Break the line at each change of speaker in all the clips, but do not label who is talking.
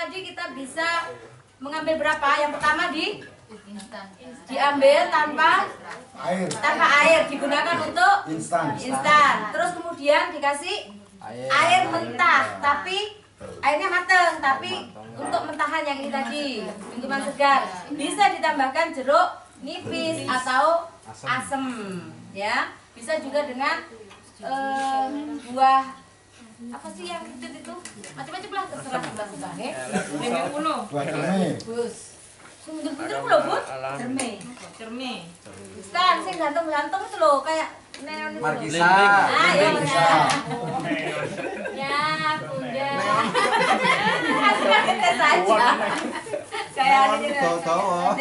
tadi kita bisa mengambil berapa? Yang pertama diambil tanpa air, digunakan untuk instan. Terus kemudian dikasih air mentah, tapi airnya mateng, tapi untuk mentahan yang ini tadi, minuman segar. Bisa ditambahkan jeruk nipis atau asem, ya. Bisa juga dengan buah apa sih yang itu macam-macam lah, terserah kita suka, ya. Buah cermai. Sebentar lho, Bu. Cermai. Kan sing gantung-gantung itu loh, kayak neon itu.
Markisa.
Ya, ya, Bunda. Kita saja. Kayak ini.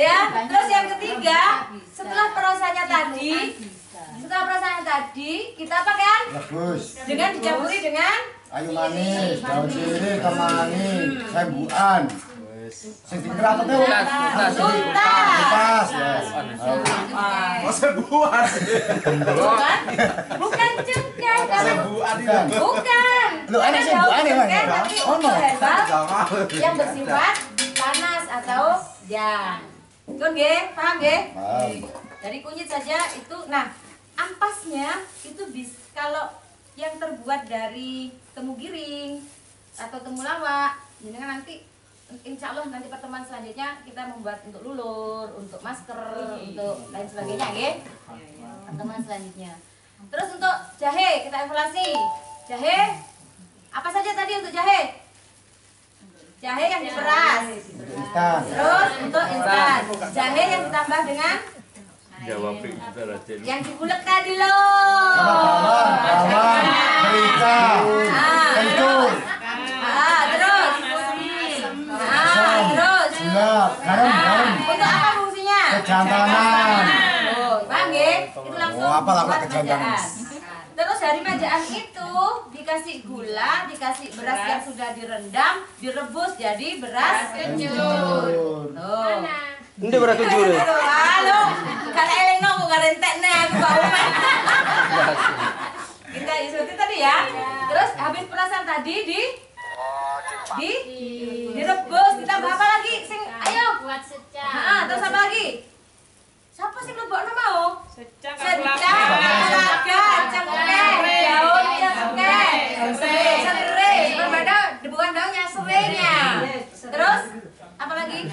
Ya, terus yang ketiga, setelah perasaannya tadi, kita apa kan?
Rebus.
Dengan dicampuri dengan
Ayu manis, daun sirih, kemangi, sembuan. Sing dikerak itu
tuntas.
Oh, sembuan.
Bukan cengkeh,
Bukan.
bukan.
Lu ada sembuan ya, Mas?
Tapi untuk herbal yang bersifat panas atau jang. Kon nggih, paham nggih?
Paham.
Dari kunyit saja itu. Nah, ampasnya itu kalau yang terbuat dari temu giring atau temu lawak, jadi nanti insya Allah nanti pertemuan selanjutnya kita membuat untuk lulur, untuk masker, untuk lain sebagainya, ya. Pertemuan selanjutnya. Terus untuk jahe kita evaluasi. Jahe apa saja tadi untuk jahe? Jahe yang diperas. Terus untuk instan. Jahe yang ditambah dengan yang diulek tadi loh.
Bawang, merica, kencur.
Terus
Gula, garam.
untuk apa fungsinya?
Kejantanan.
Paham nggih? Itu langsung
Oh, apalah
buat
kejantanan.
majaan. Terus dari majaan itu dikasih gula, dikasih beras yang sudah direndam, direbus jadi beras kencur. Tuh.
Ini berat kencur.
Halo, karena elengno kok garentekne aku bawa. Kita isuti tadi ya. Terus habis perasan tadi direbus, ditambah apa lagi? Ayo buat secang. Terus apa lagi? Siapa sih mlebokno mau? Secang, cengkeh, daun cengkeh, serai, berbeda bukan daunnya, serainya. Terus apa lagi?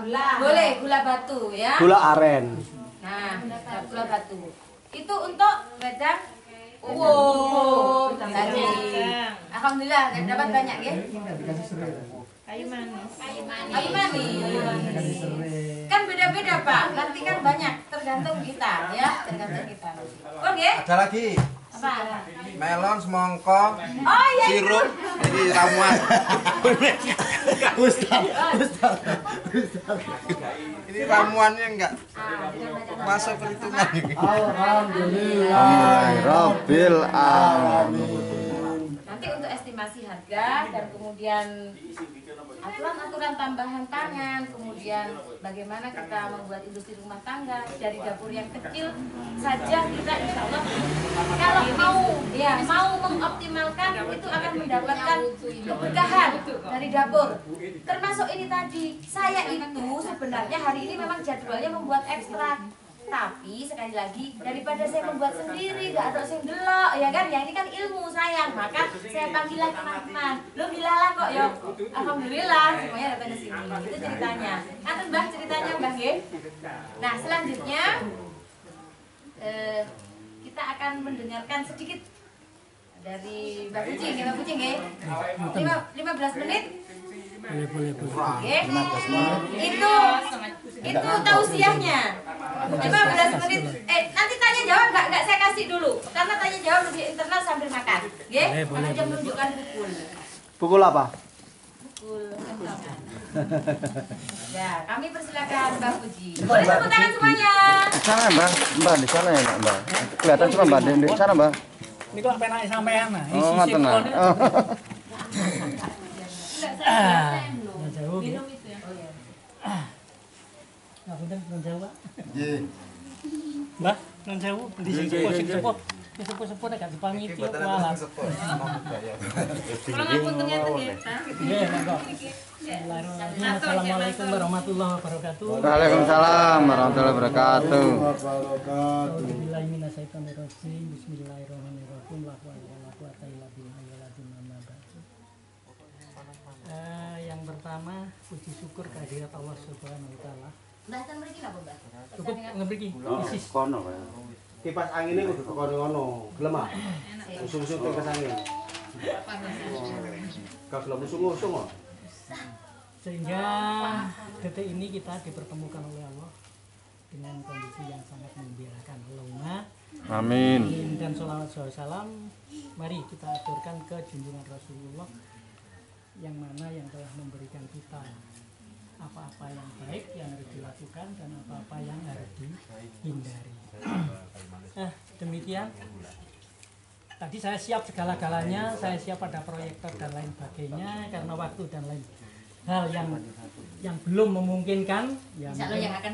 Gula. Boleh gula batu ya.
Gula aren.
Nah, gula batu. Itu untuk wedang tadi. Alhamdulillah dapat banyak ya. Kayu manis. Kan beda-beda Pak. Nanti kan banyak tergantung kita ya, tergantung kita. Oke.
Ada lagi.
Apa?
Melon, semangka,
Oh iya.
sirup, ini ramuan.
Ustaz.
Ini ramuannya enggak masuk perhitungan.
Alhamdulillah.
Rabbil alamin.
Nanti untuk estimasi harga dan kemudian aturan-aturan tambahan pangan, kemudian bagaimana kita membuat industri rumah tangga dari dapur yang kecil saja kita insya Allah kalau mau mengoptimalkan itu akan mendapatkan keberkahan dari dapur. Termasuk ini tadi, saya itu sebenarnya hari ini memang jadwalnya membuat ekstrak. Tapi sekali lagi daripada saya membuat sendiri gak ada yang delok ya kan, yang ini kan ilmu sayang, maka saya panggillah teman-teman. Lo bilalah kok yo, alhamdulillah semuanya datang ke sini. Itu ceritanya. Nanti Mbah ceritanya Mbah nggih. Nah selanjutnya kita akan mendengarkan sedikit dari Mbak Kucing, ya Mbak Kucing ya. 15 menit. Boleh. Oke. Itu tausiahnya. 15 menit. Nanti tanya jawab enggak saya kasih dulu. Karena tanya jawab lebih internal sambil makan. Nggih? Karena jam menunjukkan pukul.
Pukul apa?
Pukul. Ya, kami persilakan Mbak Puji. Boleh tepuk tangan semuanya.
Di sana Mbak, di sana ya Mbak. Kelihatan cuma Mbak di sana Mbak.
Ini kok pengen sampean nah.
Oh, ngaten nah.
Jauh. Minum itu ya. Nah, punten non jauh, Pak.
Nggih.
Mbah, non jauh di sini sepuh. aku sepur gak dipamiti kualat.
Kalau ngapuntennya tuh ya.
Nggih, monggo. Bismillahirrahmanirrahim. Assalamualaikum warahmatullahi wabarakatuh.
Waalaikumsalam warahmatullahi wabarakatuh.
Bismillahirrahmanirrahim. Bismillahirrahmanirrahim. La haula wala quwata illa billahil azim. Amma ba'du. Yang pertama, puji syukur kehadirat Allah Subhanahu wa taala.
Bahkan mriki napa, Mbak?
Cukup ngemriki. Isis.
Kipas angin ini kudu tekan ngono, gelem ah. Usung-usung kipas angin. Gak gelem usung-usung kok.
Sehingga detik ini kita dipertemukan oleh Allah dengan kondisi yang sangat menggembirakan. Allahumma
Amin.
dan sholawat salam. Mari kita aturkan ke junjungan Rasulullah yang mana yang telah memberikan kita apa-apa yang baik yang harus dilakukan dan apa-apa yang harus dihindari. Demikian. Tadi saya siap segala-galanya, saya siap pada proyektor dan lain sebagainya karena waktu dan lain hal yang belum memungkinkan ya
Insya Allah yang akan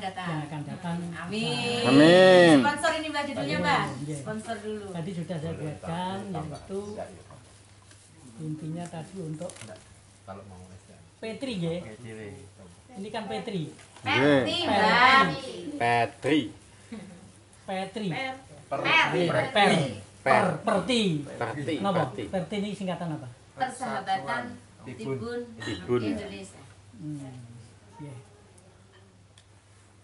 datang. Amin.
Amin.
Sponsor ini Mbak judulnya Mbak. Sponsor dulu.
Tadi sudah saya buatkan yaitu intinya tadi untuk Petri ya. Ini kan Petri.
Petri Mbak.
Petri.
Petri.
Perti.
Kenapa? Perti ini singkatan apa?
Persahabatan Tibun Indonesia.
Ya.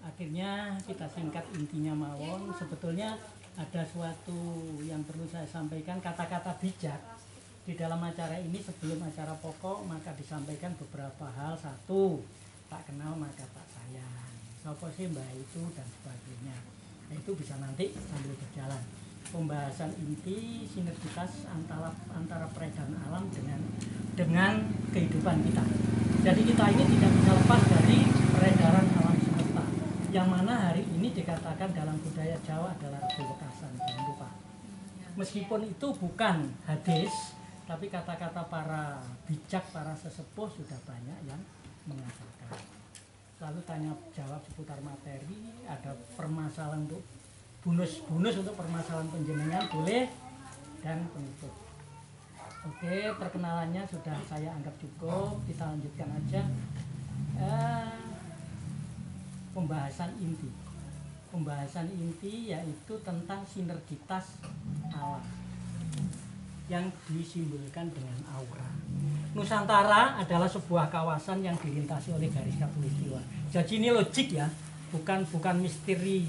Akhirnya kita singkat intinya mawon. Sebetulnya ada suatu yang perlu saya sampaikan, kata-kata bijak di dalam acara ini. Sebelum acara pokok maka disampaikan beberapa hal. Satu, tak kenal maka tak sayang. Sopo sih mbak itu dan sebagainya. Nah, itu bisa nanti sambil berjalan. Pembahasan inti sinergitas antara peredaran alam dengan kehidupan kita. Jadi kita ini tidak bisa lepas dari peredaran alam semesta. Yang mana hari ini dikatakan dalam budaya Jawa adalah regu wekasan. Jangan lupa. Meskipun itu bukan hadis, tapi kata-kata para bijak, para sesepuh sudah banyak yang mengatakan. Lalu tanya jawab seputar materi, ada permasalahan untuk bonus untuk permasalahan penjenengan boleh dan penutup. Oke, perkenalannya sudah saya anggap cukup. Kita lanjutkan aja. Pembahasan inti yaitu tentang sinergitas alam yang disimbolkan dengan aura. Nusantara adalah sebuah kawasan yang dilintasi oleh garis khatulistiwa. Jadi ini logik ya, bukan misteri.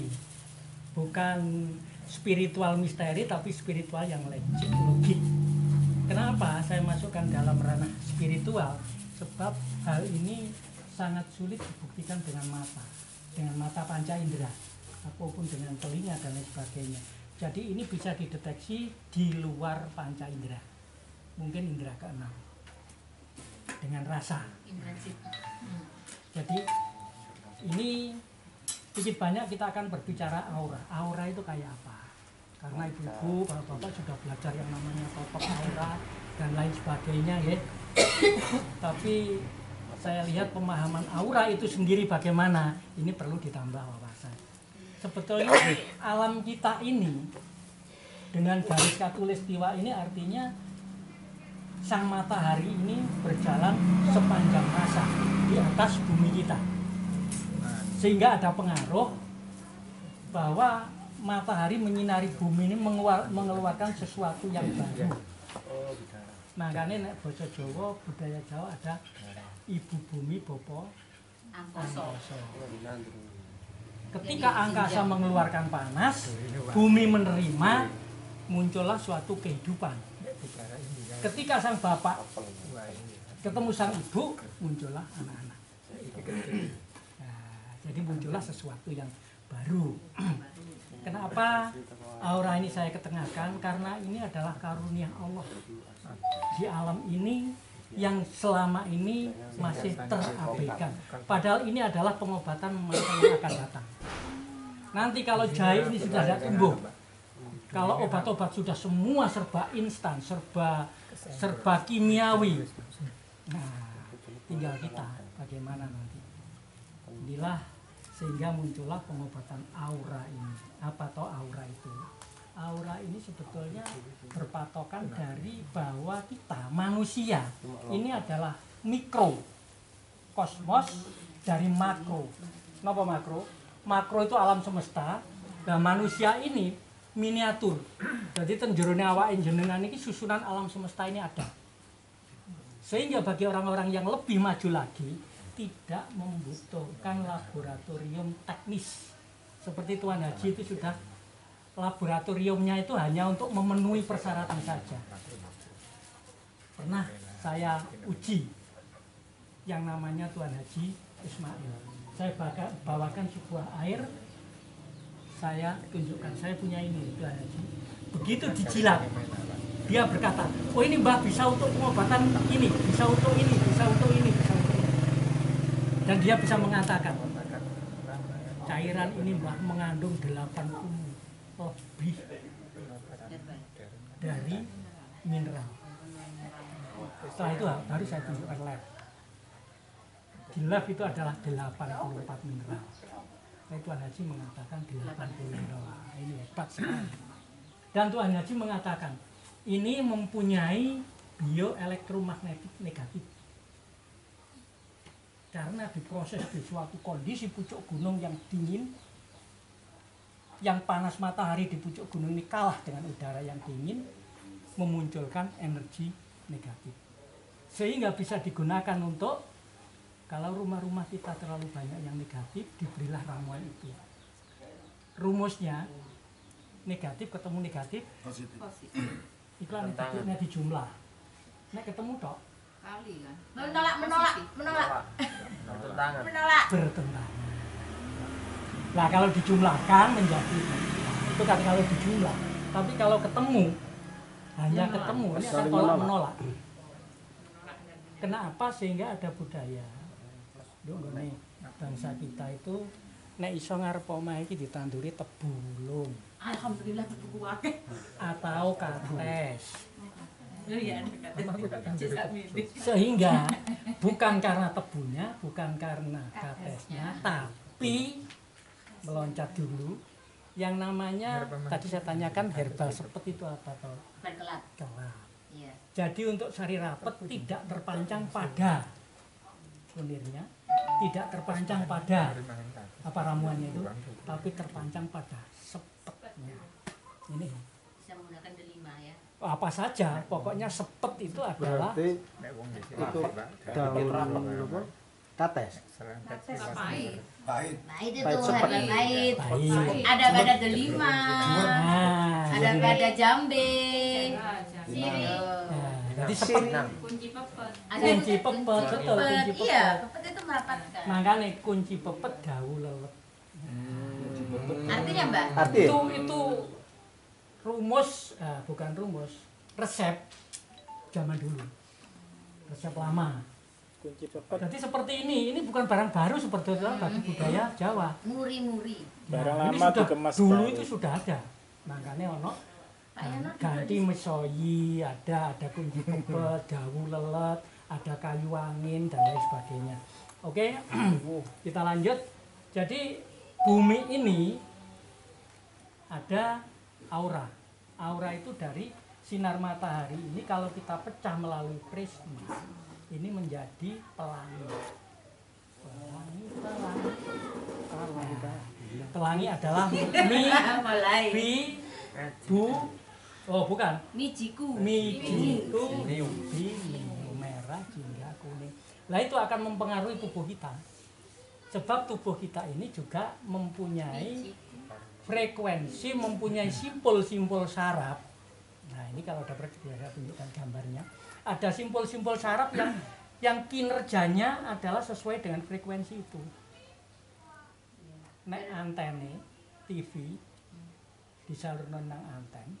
Bukan spiritual misteri, tapi spiritual yang logik. Kenapa saya masukkan dalam ranah spiritual? Sebab hal ini sangat sulit dibuktikan dengan mata panca indera, ataupun dengan telinga dan lain sebagainya. Jadi ini bisa dideteksi di luar panca indera, mungkin indera keenam dengan rasa. Jadi ini sedikit banyak kita akan berbicara aura. Aura itu kayak apa? Karena ibu-ibu, bapak-bapak sudah belajar yang namanya totok aura dan lain sebagainya ya. Tapi saya lihat pemahaman aura itu sendiri bagaimana, ini perlu ditambah wawasan. Sebetulnya alam kita ini dengan garis khatulistiwa ini artinya sang matahari ini berjalan sepanjang masa di atas bumi kita. Sehingga ada pengaruh bahwa matahari menyinari bumi ini mengeluarkan sesuatu yang baru. Makanya nek basa Jawa, budaya Jawa ada ibu bumi bopo angkasa. Ketika angkasa mengeluarkan panas, bumi menerima, muncullah suatu kehidupan. Ketika sang bapak ketemu sang ibu, muncullah anak-anak. Jadi muncullah sesuatu yang baru. Kenapa aura ini saya ketengahkan? Karena ini adalah karunia Allah di alam ini yang selama ini masih terabaikan. Padahal ini adalah pengobatan masa yang akan datang. Nanti kalau jahe ini sudah tidak tumbuh, kalau obat-obat sudah semua serba instan, serba kimiawi. Nah, tinggal kita bagaimana nanti. Inilah sehingga muncullah pengobatan aura ini. Apa toh aura itu? Aura ini sebetulnya berpatokan dari bahwa kita manusia ini adalah mikro kosmos dari makro. Kenapa makro? Makro itu alam semesta. Nah, manusia ini miniatur. Jadi tenjerone awake jenengan ini susunan alam semesta ini ada. Sehingga bagi orang-orang yang lebih maju lagi tidak membutuhkan laboratorium teknis. Seperti Tuan Haji itu sudah laboratoriumnya itu hanya untuk memenuhi persyaratan saja. Pernah saya uji yang namanya Tuan Haji Ismail. Saya bawakan sebuah air, saya tunjukkan, saya punya ini Tuan Haji. Begitu dijilat, dia berkata, oh ini Mbah bisa untuk pengobatan ini, bisa untuk ini, bisa untuk ini, bisa untuk ini. Dan dia bisa mengatakan, cairan ini Mbah mengandung 80 lebih dari mineral. Setelah itu baru saya tunjukkan lab. Di lab itu adalah 84 mineral. Tapi Tuan Haji mengatakan 80 mineral. Ini hebat sekali. Dan Tuan Haji mengatakan ini mempunyai bioelektromagnetik negatif. Karena diproses di suatu kondisi pucuk gunung yang dingin, yang panas matahari di pucuk gunung ini kalah dengan udara yang dingin, memunculkan energi negatif. Sehingga bisa digunakan untuk, kalau rumah-rumah kita terlalu banyak yang negatif, diberilah ramuan itu. Rumusnya, negatif ketemu negatif,
Positif.
iklan negatifnya di jumlah. Nek ketemu tok,
Kali kan. Menolak.
bertentangan. Nah kalau dijumlahkan menjadi itu kan kalau dijumlah. Tapi kalau ketemu hanya ketemu ini akan tolak menolak. Kenapa? Sehingga ada budaya. Nih bangsa kita itu nek iso ngarep omah iki ditanduri tebulung
Alhamdulillah buku akeh.
atau kates.
Iya,
Sehingga bukan karena tebunya, bukan karena katesnya, tapi meloncat dulu yang namanya tadi saya tanyakan herbal sepet itu apa toh?
Berkelat.
Kelap.
Iya.
Jadi untuk sari rapet tidak terpancang pada kunirnya, tidak terpancang pada apa ramuannya itu, tapi terpancang pada sepetnya. Ini
Bisa menggunakan delima ya.
apa saja, pokoknya sepet itu adalah
Berarti itu daun apa? Kates.
Pahit.
Pahit.
Pahit itu
Pahit sepet.
herbal pahit.
pahit.
Ada pada delima.
Nah,
Ada
jadi-
pada jambe.
Nah, jadi sepet.
Kunci pepet.
Ada
Kunci pepet, betul, kunci pepet.
Iya, pepet itu merapatkan.
Makanya kunci pepet dahu lelet.
Artinya Mbak?
Arti
Itu rumus, bukan rumus, resep zaman dulu, resep lama.
Kunci pepet
Jadi seperti ini bukan barang baru seperti itu bagi budaya Jawa.
Muri-muri.
barang
Nah, ini
lama
sudah,
dikemas
dulu
baru.
itu sudah ada. Makanya ono
Pak Yono
ganti mesoyi, ada kunci pepet, dahu lelet, ada kayu angin dan lain sebagainya. Oke, kita lanjut. Jadi bumi ini ada aura. Aura itu dari sinar matahari ini kalau kita pecah melalui prisma ini menjadi pelangi. Pelangi adalah
mulai.
bukan.
Mijiku.
Mijiku, biru, merah, jingga, kuning. Nah itu akan mempengaruhi tubuh kita. Sebab tubuh kita ini juga mempunyai frekuensi, mempunyai simpul-simpul saraf. Nah ini kalau dapat saya tunjukkan gambarnya. Ada simpul-simpul saraf yang kinerjanya adalah sesuai dengan frekuensi itu. Nek antene TV disalurno nang anten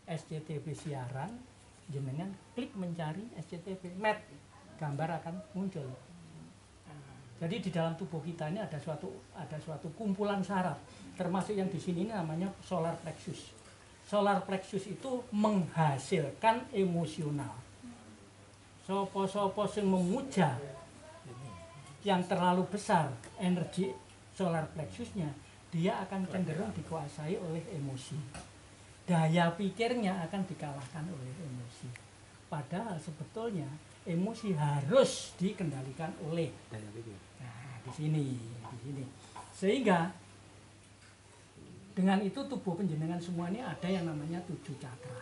SCTV siaran, jenengan klik mencari SCTV, met gambar akan muncul. Jadi di dalam tubuh kita ini ada suatu kumpulan saraf, termasuk yang di sini ini namanya solar plexus. Solar plexus itu menghasilkan emosional. Sopo-sopo sing memuja yang terlalu besar energi solar plexusnya, dia akan cenderung dikuasai oleh emosi. daya pikirnya akan dikalahkan oleh emosi. Padahal sebetulnya emosi harus dikendalikan oleh
Daya pikir.
nah, di sini. Sehingga dengan itu tubuh penjenengan semua ini ada yang namanya 7 cakra.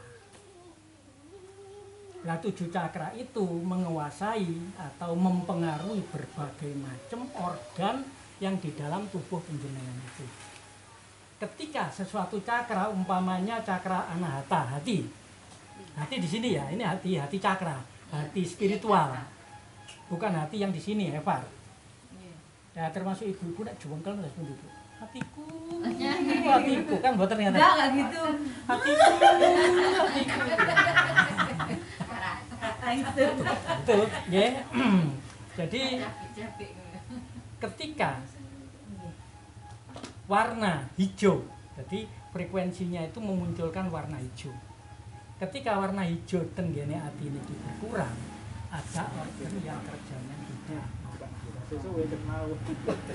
Nah, 7 cakra itu menguasai atau mempengaruhi berbagai macam organ yang di dalam tubuh penjenengan itu. Ketika sesuatu cakra, umpamanya cakra anahata, hati di sini ya, ini hati cakra, hati spiritual, bukan hati yang di sini, Evar. Ya, termasuk ibu-ibu nak jengkel nggak seperti itu. Hatiku kan buat ternyata.
Enggak gitu.
Hatiku. Itu, ya. Jadi ketika warna hijau, jadi frekuensinya itu memunculkan warna hijau. Ketika warna hijau tenggene hati ini berkurang, ada organ yang kerjanya tidak.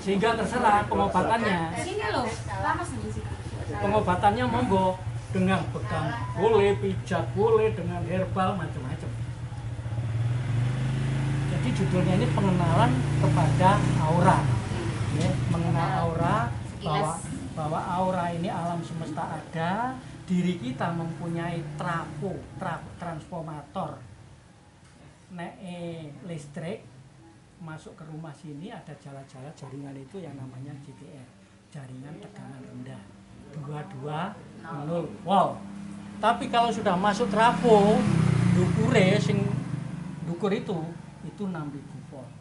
Sehingga terserah pengobatannya.
Sini loh, lama sih.
Pengobatannya monggo dengan bekam boleh, pijat boleh, dengan herbal macam-macam. Jadi judulnya ini pengenalan kepada aura, ya, mengenal aura bahwa aura ini alam semesta ada, diri kita mempunyai transformator, listrik masuk ke rumah sini ada jala-jala jaringan itu yang namanya JTR, jaringan tegangan rendah 220 volt. Tapi kalau sudah masuk trafo dukure sing dukur itu 6.000 volt.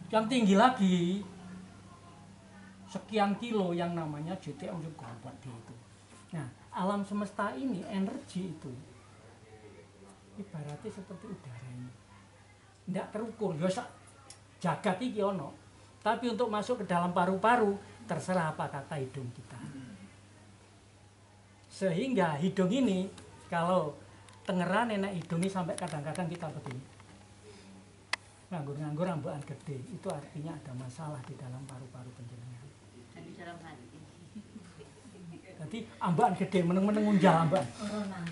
Yang tinggi lagi sekian kilo yang namanya JTM juga buat di itu. Nah, alam semesta ini energi itu ibaratnya seperti udara ini. Tidak terukur, ya jagat iki ono. Tapi untuk masuk ke dalam paru-paru terserah apa kata hidung kita. Sehingga hidung ini kalau tengeran enak hidung ini sampai kadang-kadang kita begini. Nganggur-nganggur rambuan gede, itu artinya ada masalah di dalam paru-paru penjenengan.
Di dalam hati.
Jadi ambakan gede meneng-meneng unjal ambakan.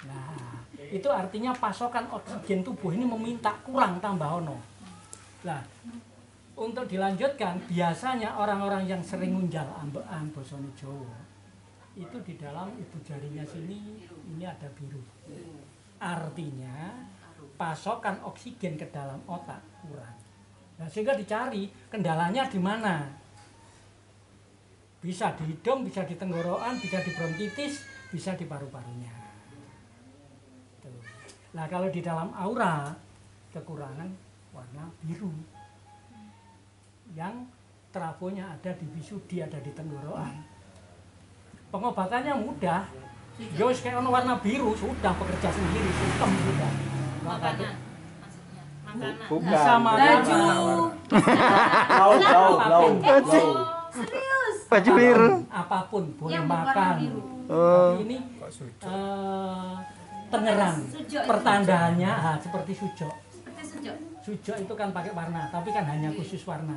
Nah, itu artinya pasokan oksigen tubuh ini meminta kurang tambah ono. Nah, untuk dilanjutkan biasanya orang-orang yang sering unjal ambekan bosone Jawa itu di dalam ibu jarinya sini ini ada biru. Artinya pasokan oksigen ke dalam otak kurang. Nah, sehingga dicari kendalanya di mana? Bisa di hidung, bisa di tenggorokan, bisa di bronkitis, bisa di paru-parunya. Nah, kalau di dalam aura kekurangan warna biru yang trafonya ada di bisudi, ada di tenggorokan. Pengobatannya mudah. Ya wis kayak warna biru sudah bekerja sendiri, sistem sudah.
Makanan maksudnya. Makanan.
Bisa
Baju.
Lauk.
Serius.
Baju biru.
Apapun boleh
Yang berwarna
makan.
biru.
Tapi ini tengeran.
Sujo itu
Pertandaannya seperti sujo.
Seperti sujo.
Sujo itu kan pakai warna, tapi kan hanya khusus warna.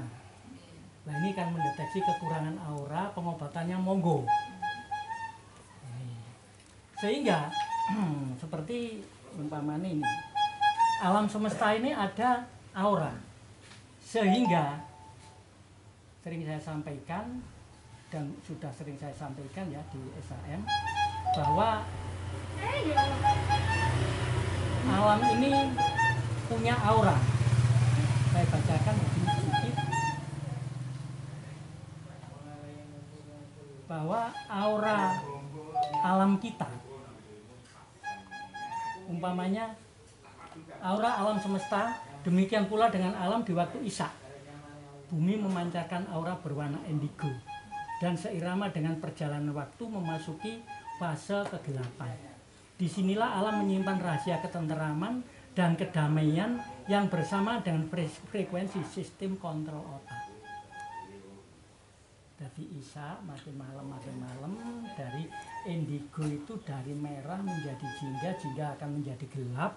Nah, ini kan mendeteksi kekurangan aura, pengobatannya monggo. Sehingga seperti umpamanya ini, alam semesta ini ada aura. Sehingga sering saya sampaikan dan sudah sering saya sampaikan ya di SAM bahwa alam ini punya aura. Saya bacakan lebih sedikit bahwa aura alam kita, umpamanya aura alam semesta, demikian pula dengan alam di waktu Isya. Bumi memancarkan aura berwarna indigo dan seirama dengan perjalanan waktu memasuki fase kegelapan. Disinilah alam menyimpan rahasia ketenteraman dan kedamaian yang bersama dengan frekuensi sistem kontrol otak. Dari Isya makin malam dari indigo itu dari merah menjadi jingga akan menjadi gelap.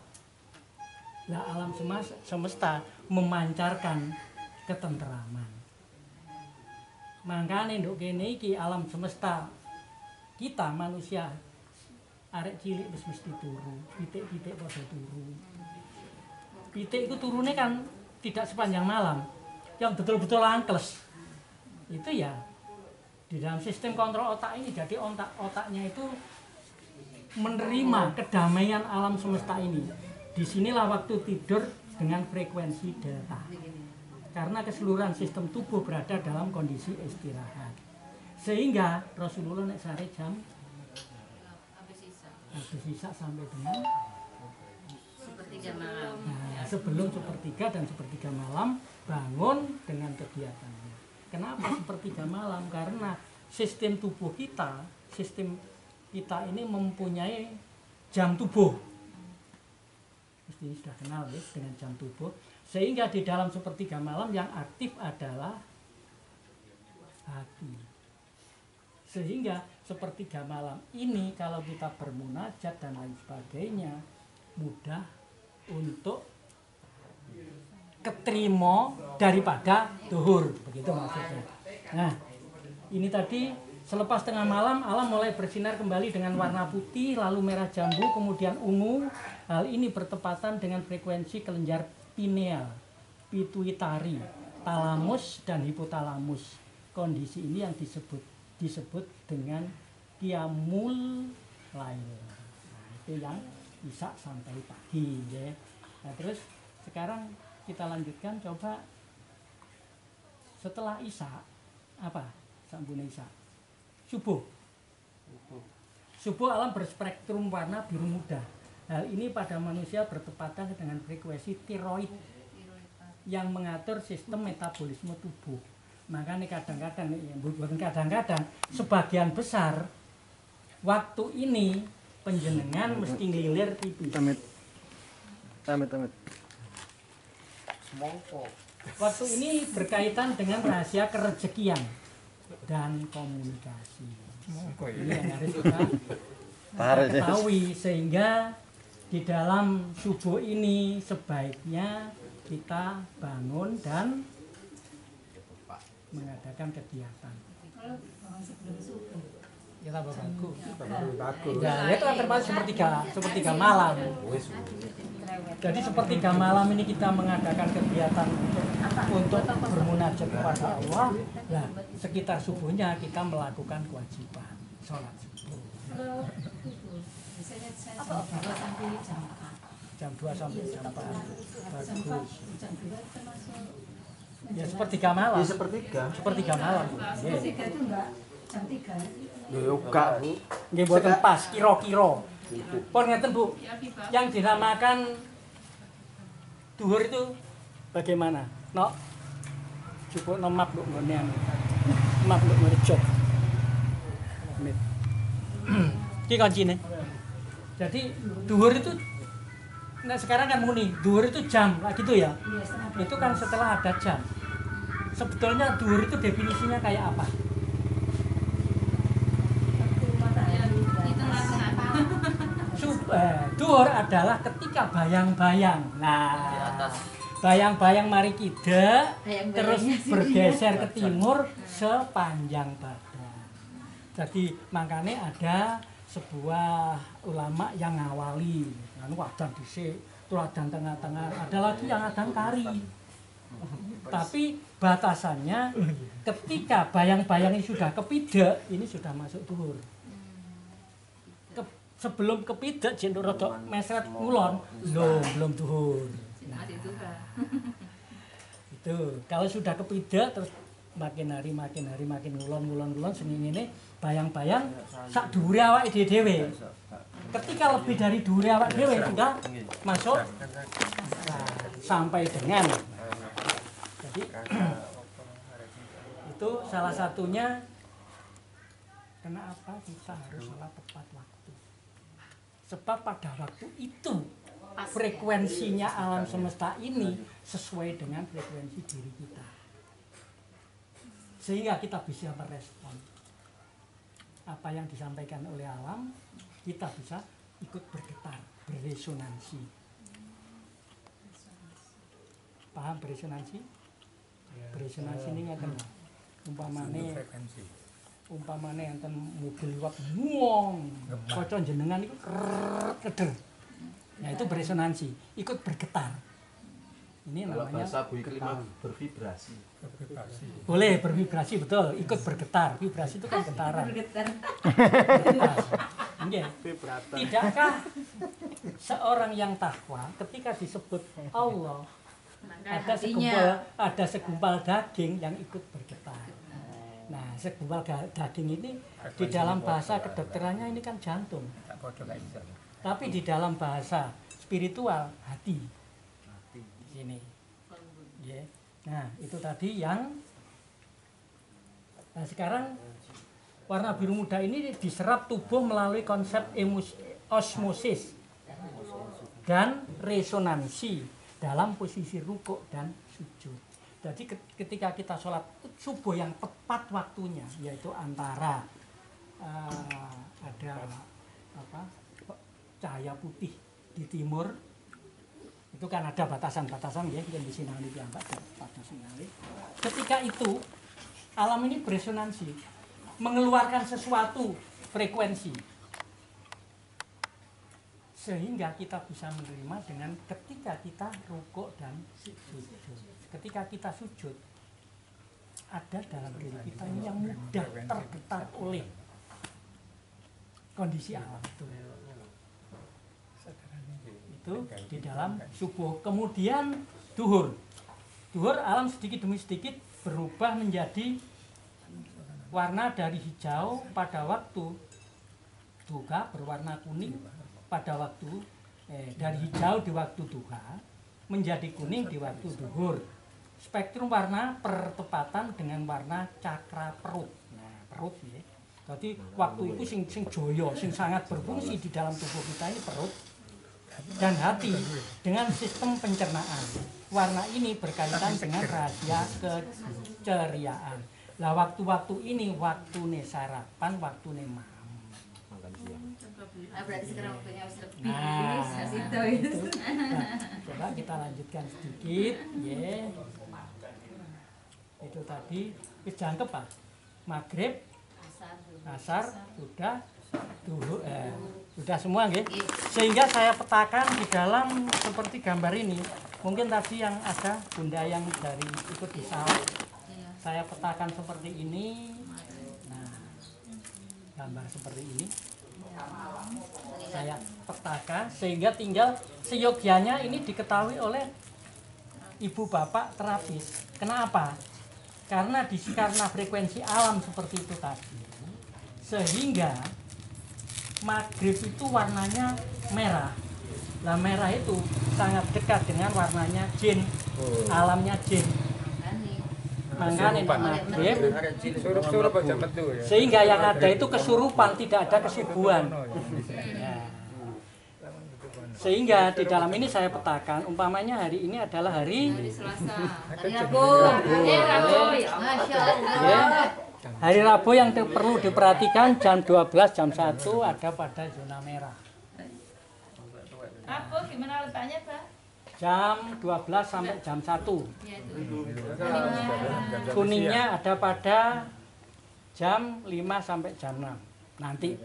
Lah alam semesta memancarkan ketenteraman. Makanya nduk kene iki alam semesta kita manusia arek cilik wis mesti turu, pitik-pitik padha turu. Pitik itu turunnya kan tidak sepanjang malam, yang betul-betul angkles. Itu ya di dalam sistem kontrol otak ini, jadi otaknya itu menerima kedamaian alam semesta ini. Disinilah waktu tidur dengan frekuensi delta. Karena keseluruhan sistem tubuh berada dalam kondisi istirahat. Sehingga Rasulullah nek sare jam habis sisa sampai dengan
sepertiga malam.
Nah, sebelum sepertiga dan sepertiga malam bangun dengan kegiatannya. Kenapa sepertiga malam? Karena sistem tubuh kita, sistem kita ini mempunyai jam tubuh. Mesti sudah kenal ya dengan jam tubuh. Sehingga di dalam sepertiga malam yang aktif adalah hati. Sehingga sepertiga malam ini kalau kita bermunajat dan lain sebagainya mudah untuk keterima daripada duhur, begitu maksudnya. Nah, ini tadi selepas tengah malam alam mulai bersinar kembali dengan warna putih, lalu merah jambu, kemudian ungu. Hal ini bertepatan dengan frekuensi kelenjar pineal, pituitari, talamus dan hipotalamus. Kondisi ini yang disebut dengan qiyamul lail. Nah, itu yang bisa sampai pagi ya. Nah, terus sekarang kita lanjutkan, coba setelah isya apa? Sambune isya. Subuh. Subuh alam berspektrum warna biru muda. Hal ini pada manusia bertepatan dengan frekuensi tiroid yang mengatur sistem metabolisme tubuh. Makanya kadang-kadang, bukan kadang-kadang, sebagian besar waktu ini penjenengan mesti ngilir pipi.
Amit.
Waktu ini berkaitan dengan rahasia kerezekian dan komunikasi. Ini yang harus kita ketahui, sehingga di dalam subuh ini sebaiknya kita bangun dan mengadakan kegiatan. Ya tambah bagus. Ya, itu kan termasuk sepertiga malam. Jadi sepertiga malam ini kita mengadakan kegiatan untuk bermunajat kepada Allah. Nah, sekitar subuhnya kita melakukan kewajiban sholat subuh. Jam 2 sampai jam 4. Bagus. Ya sepertiga malam.
Ya sepertiga
malam.
Sepertiga itu enggak jam 3.
Ya enggak, Bu.
Nggih mboten pas, kira-kira. Pun ngeten, Bu. Yang dinamakan duhur itu bagaimana? Nok. Cukup nomap lu ngene anu. Map lu ngerjok. Mit. Ki kancine. Jadi duhur itu nah sekarang kan muni, duhur itu jam, lah gitu ya. Itu kan setelah ada jam. Sebetulnya duhur itu definisinya kayak apa? Duhur adalah ketika bayang-bayang. Nah, bayang-bayang mari kida terus bergeser ke timur sepanjang badan. Jadi makanya ada sebuah ulama yang ngawali, anu adan dhisik, terus adan tengah-tengah, ada lagi yang adan kari. Tapi batasannya ketika bayang-bayang ini sudah kepidek, ini sudah masuk duhur. Sebelum kepidek jendur rada mesret kulon, belum duhur. Nah, itu kalau sudah kepidek terus makin hari makin ngulon seni ini bayang-bayang sak dhuwure awake dhewe. Ketika lebih dari dhuwure awake dhewe sudah masuk sampai dengan. Jadi itu salah satunya kenapa kita harus sholat tepat waktu. Sebab pada waktu itu frekuensinya alam semesta ini sesuai dengan frekuensi diri kita. Sehingga kita bisa merespon apa yang disampaikan oleh alam, kita bisa ikut bergetar, beresonansi. Paham beresonansi? Beresonansi ini ngaten umpamane umpamane enten mobil liwat wong kaca jenengan iku keder. Nah itu beresonansi, ikut bergetar. Ini
Kalau
namanya
bahasa Bu Iklim
getar.
bervibrasi.
Boleh bervibrasi, betul, ikut bergetar. Vibrasi itu kan getaran.
Bergetar.
Bergetar. Nggih.
Vibrator.
Tidakkah seorang yang takwa ketika disebut Allah ada segumpal daging yang ikut bergetar. Nah, segumpal daging ini di dalam bahasa kedokterannya ini kan jantung. Tapi di dalam bahasa spiritual hati. Di sini. Ya. Nah, itu tadi yang nah sekarang warna biru muda ini diserap tubuh melalui konsep osmosis dan resonansi dalam posisi rukuk dan sujud. Jadi ketika kita sholat subuh yang tepat waktunya, yaitu antara ada cahaya putih di timur, itu kan ada batasan-batasan ya yang disinali piyambak pada sinali. Ketika itu alam ini beresonansi, mengeluarkan sesuatu frekuensi, sehingga kita bisa menerima dengan ketika kita rukuk dan sujud. Ketika kita sujud, ada dalam diri kita ini yang mudah tergetar oleh kondisi alam itu. Itu di dalam subuh. Kemudian duhur. Duhur alam sedikit demi sedikit berubah menjadi warna dari hijau pada waktu duha berwarna kuning pada waktu dari hijau di waktu duha menjadi kuning di waktu duhur. Spektrum warna pertepatan dengan warna cakra perut. Nah, perut ya. Jadi waktu itu sing joyo, sing sangat berfungsi di dalam tubuh kita ini perut dan hati dengan sistem pencernaan. Warna ini berkaitan dengan rahasia keceriaan. Lah waktu-waktu ini waktune sarapan, waktune makan siang.
Berarti sekarang waktunya harus lebih.
Nah,
itu.
Coba kita lanjutkan sedikit, ya. Itu tadi jangkep Pak. Maghrib, asar, sudah, sudah semua, nggih. Sehingga saya petakan di dalam seperti gambar ini. Mungkin tadi yang ada bunda yang dari ikut di sawah. Saya petakan seperti ini. Nah, gambar seperti ini. Saya petakan sehingga tinggal seyogyanya ini diketahui oleh ibu bapak terapis. Kenapa? Karena karena frekuensi alam seperti itu tadi, sehingga maghrib itu warnanya merah. Nah merah itu sangat dekat dengan warnanya jin, alamnya jin. Makanya maghrib, sehingga yang ada itu kesurupan, tidak ada kesubuhan. Ya. Sehingga di dalam ini saya petakan, umpamanya hari ini adalah hari
Selasa, hari Rabu. Masya Allah.
Hari Rabu yang perlu diperhatikan jam 12, jam 1 ada pada zona merah.
Rabu gimana letaknya Pak?
Jam 12 sampai jam 1.
Ya, itu.
Kuningnya ada pada jam 5 sampai jam 6 nanti.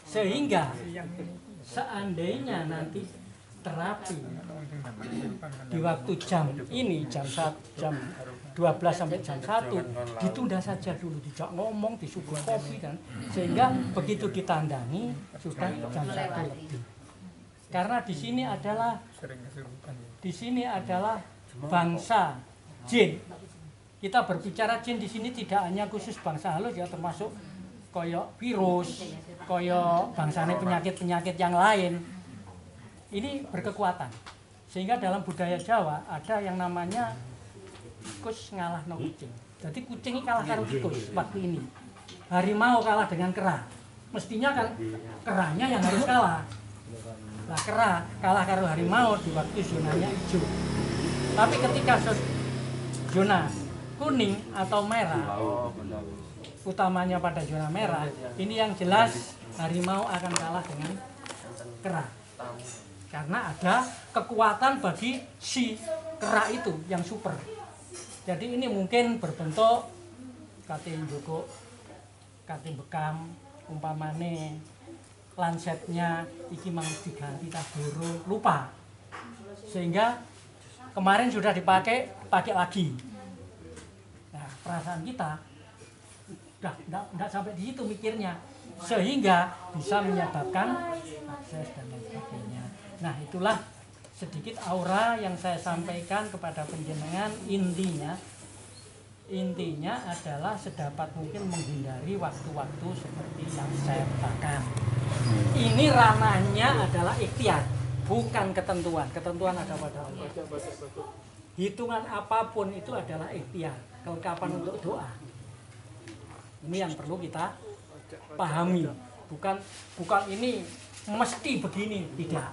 Sehingga seandainya nanti terapi di waktu jam ini jam 12 sampai jam 1 ditunda saja dulu, dijak ngomong, disuguh kopi kan, sehingga begitu ditandangi sudah jam 1 lebih. Karena di sini adalah bangsa jin. Kita berbicara jin di sini tidak hanya khusus bangsa halus ya, termasuk koyok virus, koyok bangsane penyakit-penyakit yang lain. Ini berkekuatan. Sehingga dalam budaya Jawa ada yang namanya tikus ngalahno kucing. Jadi kucing ini kalah karo tikus waktu ini. Harimau kalah dengan kera. Mestinya kan keranya yang harus kalah. Lah kera kalah karo harimau di waktu zonanya hijau. Tapi ketika zona kuning atau merah, utamanya pada zona merah, ini yang jelas harimau akan kalah dengan kera. Karena ada kekuatan bagi si kera itu yang super. Jadi ini mungkin berbentuk katin Joko kate bekam umpamane lansetnya iki mang diganti tak durung lupa. Sehingga kemarin sudah pakai lagi. Nah, perasaan kita udah enggak sampai di situ mikirnya. Sehingga bisa menyebabkan akses dan lain sebagainya. Nah, itulah sedikit aura yang saya sampaikan kepada panjenengan. Intinya adalah sedapat mungkin menghindari waktu-waktu seperti yang saya katakan. Ini ranahnya adalah ikhtiar, bukan ketentuan. Ketentuan ada pada Allah. Hitungan apapun itu adalah ikhtiar, kelengkapan untuk doa. Ini yang perlu kita pahami. Bukan ini mesti begini, tidak.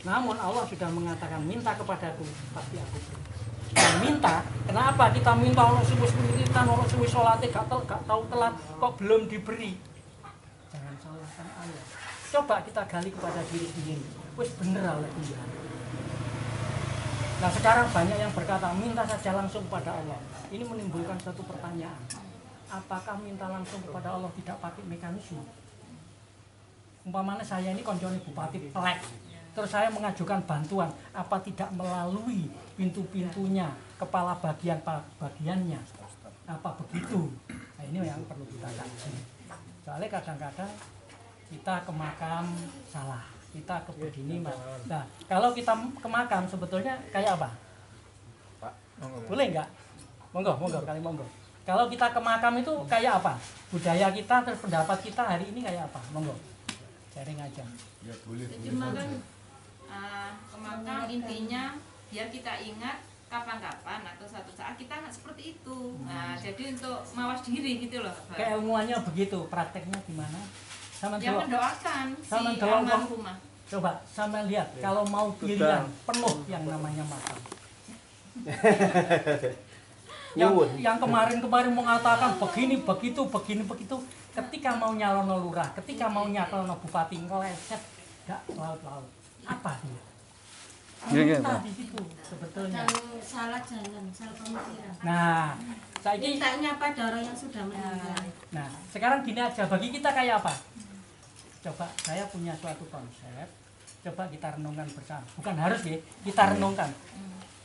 Namun Allah sudah mengatakan minta kepadaku, pasti aku beri. Dan minta, kenapa kita minta Allah subuh wiritan, Allah subuh sholatnya gak tahu telat, kok belum diberi? Jangan salahkan Allah. Coba kita gali kepada diri sendiri. Wis bener oleh Tuhan. Nah sekarang banyak yang berkata minta saja langsung kepada Allah. Ini menimbulkan satu pertanyaan. Apakah minta langsung kepada Allah tidak pakai mekanisme? Umpamanya saya ini konjone bupati pelek. Terus saya mengajukan bantuan, apa tidak melalui pintu-pintunya, kepala bagiannya, apa begitu? Nah ini yang perlu kita kaji. Soalnya kadang-kadang kita ke makam salah, kita ke begini. Nah kalau kita ke makam sebetulnya kayak apa? Boleh nggak? Monggo, kali monggo. Kalau kita ke makam itu kayak apa? Budaya kita, terus pendapat kita hari ini kayak apa? Monggo, sharing aja.
Ya boleh.
Cuma kan ke makam intinya biar kita ingat kapan-kapan atau suatu saat kita nggak seperti itu. Nah, jadi untuk mawas diri gitu loh.
Keilmuannya begitu, prakteknya gimana? Sama
yang mendoakan si almarhumah.
Coba sama lihat kalau mau pilihan penuh yang namanya makam. yang kemarin mengatakan begini begitu, ketika mau nyalon lurah, ketika mau nyalon bupati ngeleset enggak laut-laut. Apa dia? Kita di situ sebetulnya.
Salah jalan, salah pemikiran.
Nah, saya ini
mintanya pada orang yang sudah meninggal.
Nah, sekarang gini aja, bagi kita kayak apa? Coba saya punya suatu konsep, coba kita renungkan bersama. Bukan harus ya, kita renungkan.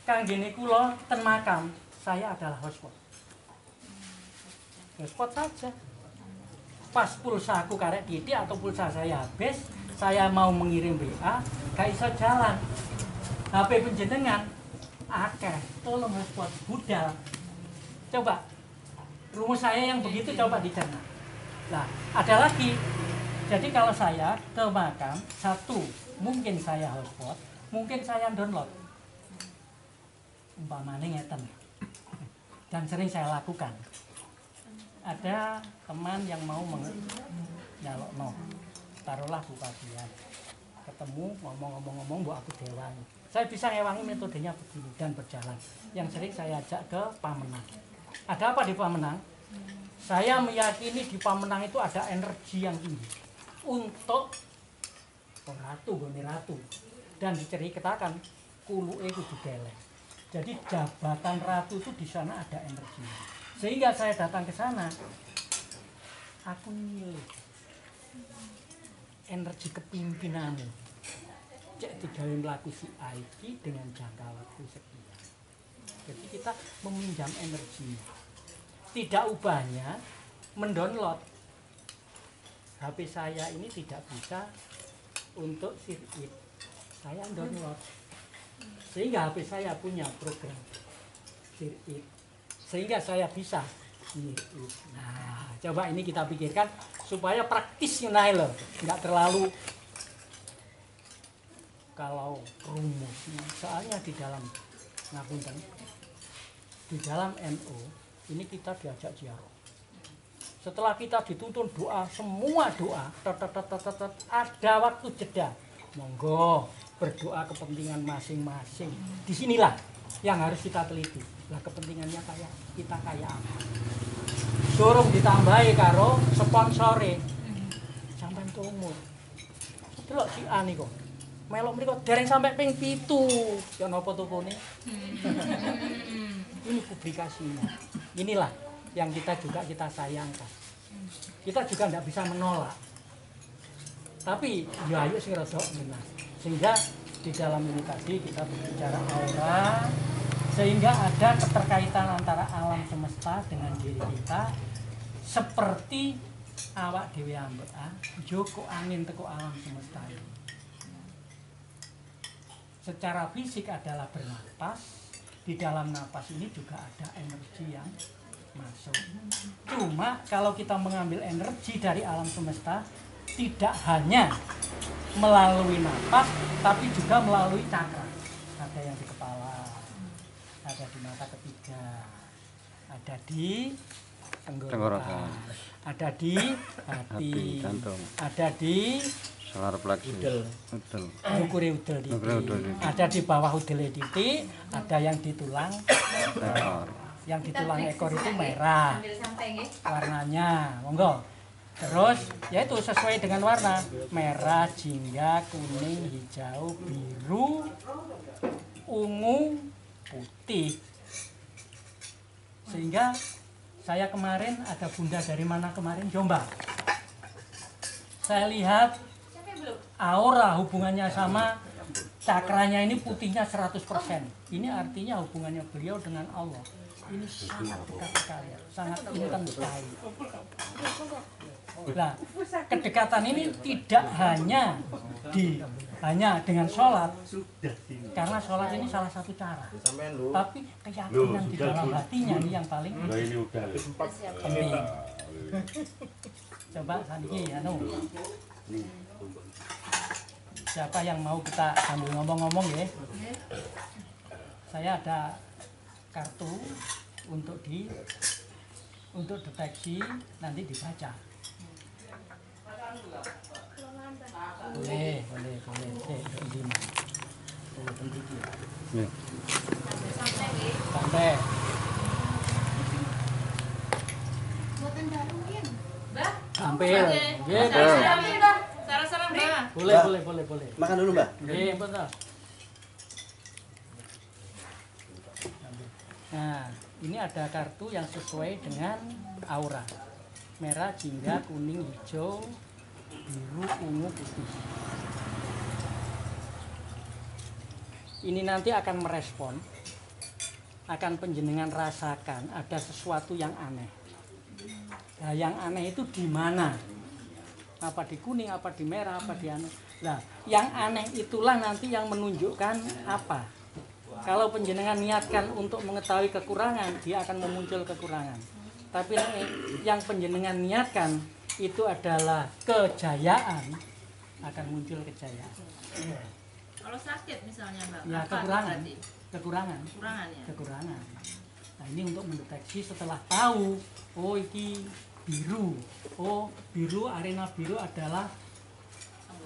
Kang gini kulo ten makam, saya adalah hotspot. Hotspot saja. Pas pulsa aku karek titik atau pulsa saya habis, saya mau mengirim WA, gak bisa jalan. HP penjenengan akeh, tolong hotspot budal. Coba rumus saya yang begitu coba dicerna. Nah, ada lagi. Jadi kalau saya ke makam, satu, mungkin saya hotspot, mungkin saya download. Umpamanya ngeten. Dan sering saya lakukan. Ada teman yang mau nyalokno. Taruhlah bupatian. Ketemu ngomong-ngomong buat aku dewangi. Saya bisa ngewangi metodenya begini dan berjalan. Yang sering saya ajak ke Pamenang. Ada apa di Pamenang? Saya meyakini di Pamenang itu ada energi yang tinggi untuk ratu, gone ratu. Dan diceritakan kuluke kudu deleh. Jadi jabatan ratu itu di sana ada energinya. Sehingga saya datang ke sana, aku milih energi kepimpinanmu. Cek digawe mlaku si Aiki dengan jangka waktu sekian. Jadi kita meminjam energi. Tidak ubahnya mendownload. HP saya ini tidak bisa untuk sirkuit. Saya download. Sehingga HP saya punya program sirkuit. Sehingga saya bisa sirkuit. Nah, coba ini kita pikirkan supaya praktisnya loh, nggak terlalu kalau rumusnya. Soalnya di dalam ngapunten, di dalam NU ini kita diajak ziarah. Setelah kita dituntun doa, semua doa, ada waktu jeda. Monggo berdoa kepentingan masing-masing. Disinilah yang harus kita teliti. Lah kepentingannya kayak kita kayak apa? Durung ditambahi karo sponsore. Sampai umur. Delok si Ani kok. Melok mriko dereng sampai ping 7. Ya napa tukune? Ini publikasinya. Inilah yang kita sayangkan. Kita juga tidak bisa menolak. Tapi ya ayo sing rada benar. Sehingga di dalam ini tadi kita berbicara aura, sehingga ada keterkaitan antara alam semesta dengan diri kita, seperti awak dhewe ambek joko angin teko alam semesta ini. Secara fisik adalah bernapas, di dalam napas ini juga ada energi yang masuk. Cuma kalau kita mengambil energi dari alam semesta, tidak hanya melalui napas, tapi juga melalui cakra. Ada yang di kepala, ada di mata ketiga, ada di tenggorokan, ada di hati,
jantung,
ada di
solar plexus, udel,
ukure udel titik, ada di bawah udel titik, ada yang di tulang
ekor.
Yang di tulang ekor itu merah
Ambil sampai nggih.
warnanya, monggo. Terus yaitu sesuai dengan warna merah, jingga, kuning, hijau, biru, ungu, putih. Sehingga saya kemarin ada bunda dari mana kemarin? Jombang. Saya lihat aura hubungannya sama cakranya ini putihnya 100%. Ini artinya hubungannya beliau dengan Allah ini sangat dekat sekali, sangat intens sekali. Nah, kedekatan ini tidak hanya dengan sholat, karena sholat ini salah satu cara, tapi keyakinan di dalam hatinya ini yang paling penting. Coba Saniki, siapa yang mau kita sambil ngomong-ngomong ya? Saya ada kartu untuk deteksi, nanti dibaca. Boleh.
Ya.
Sampai. Sampai. Boleh.
Makan dulu, Mbak.
Nggih, betul. Nah, ini ada kartu yang sesuai dengan aura. Merah, jingga, kuning, hijau, biru, ungu, putih. Ini nanti akan merespon, akan penjenengan rasakan ada sesuatu yang aneh. Nah, yang aneh itu di mana? Apa di kuning, apa di merah, apa di aneh. Nah, yang aneh itulah nanti yang menunjukkan apa. Kalau penjenengan niatkan untuk mengetahui kekurangan, dia akan memuncul kekurangan. Tapi yang penjenengan niatkan itu adalah kejayaan, akan muncul kejayaan.
Kalau sakit misalnya Mbak,
Ya,
apa
kekurangan.
berarti?
Kekurangan.
Kekurangan ya?
Nah, ini untuk mendeteksi setelah tahu, oh ini biru. Oh, biru, arena biru adalah